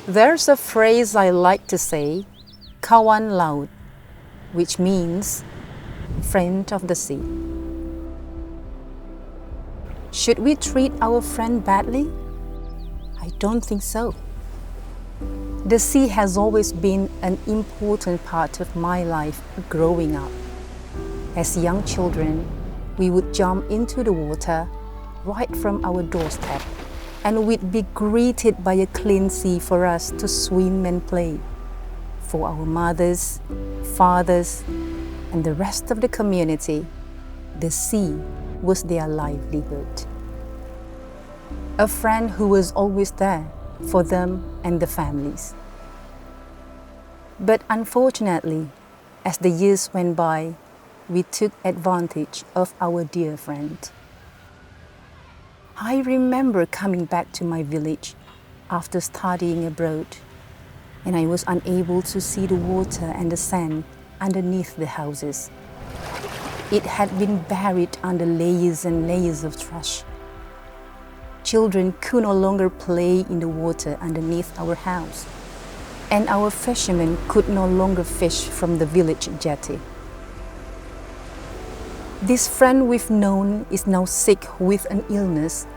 There's a phrase I like to say, kawan laut, which means friend of the sea. Should we treat our friend badly? I don't think so. The sea has always been an important part of my life growing up. As young children, we would jump into the water right from our doorstep, and we'd be greeted by a clean sea for us to swim and play. For our mothers, fathers, and the rest of the community, the sea was their livelihood. A friend who was always there for them and the families. But unfortunately, as the years went by, we took advantage of our dear friend. I remember coming back to my village after studying abroad, and I was unable to see the water and the sand underneath the houses. It had been buried under layers and layers of trash. Children could no longer play in the water underneath our house, and our fishermen could no longer fish from the village jetty. This friend we've known is now sick with an illness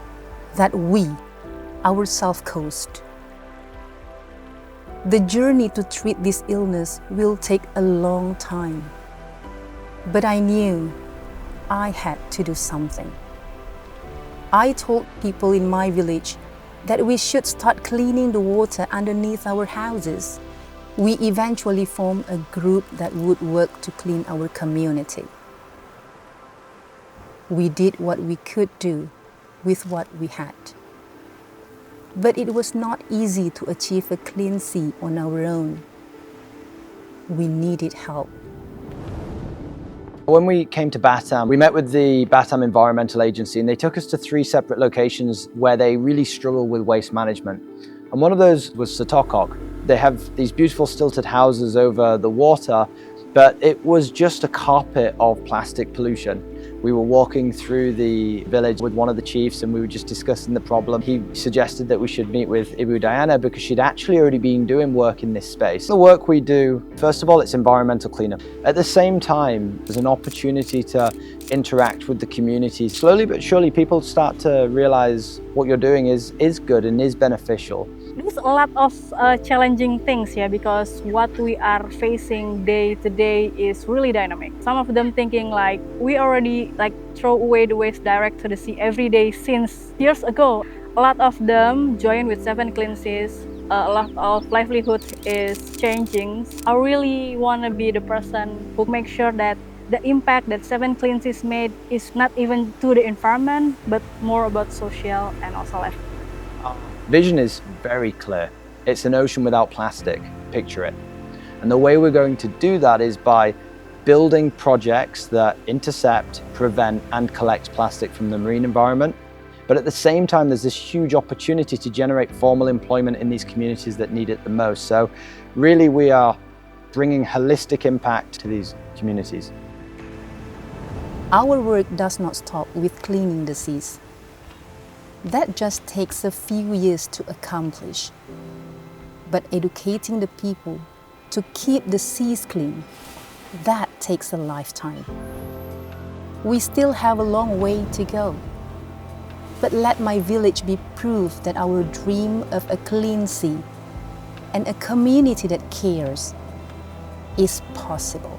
that we ourselves caused. The journey to treat this illness will take a long time, but I knew I had to do something. I told people in my village that we should start cleaning the water underneath our houses. We eventually formed a group that would work to clean our community. We did what we could do with what we had. But it was not easy to achieve a clean sea on our own. We needed help. When we came to Batam, we met with the Batam Environmental Agency, and they took us to 3 separate locations where they really struggle with waste management. And one of those was Setokok. They have these beautiful stilted houses over the water, but it was just a carpet of plastic pollution. We were walking through the village with one of the chiefs, and we were just discussing the problem. He suggested that we should meet with Ibu Diana because she'd actually already been doing work in this space. The work we do, first of all, it's environmental cleanup. At the same time, there's an opportunity to interact with the community. Slowly but surely, people start to realize what you're doing is good and is beneficial. There's a lot of challenging things here because what we are facing day to day is really dynamic. Some of them thinking like we already throw away the waste direct to the sea every day since years ago. A lot of them join with 7 Clean Seas. A lot of livelihood is changing. I really want to be the person who makes sure that the impact that 7 Clean Seas made is not even to the environment, but more about social and also life. Vision is very clear. It's an ocean without plastic, picture it. And the way we're going to do that is by building projects that intercept, prevent, and collect plastic from the marine environment. But at the same time, there's this huge opportunity to generate formal employment in these communities that need it the most. So really, we are bringing holistic impact to these communities. Our work does not stop with cleaning the seas. That just takes a few years to accomplish. But educating the people to keep the seas clean, that takes a lifetime. We still have a long way to go. But let my village be proof that our dream of a clean sea and a community that cares is possible.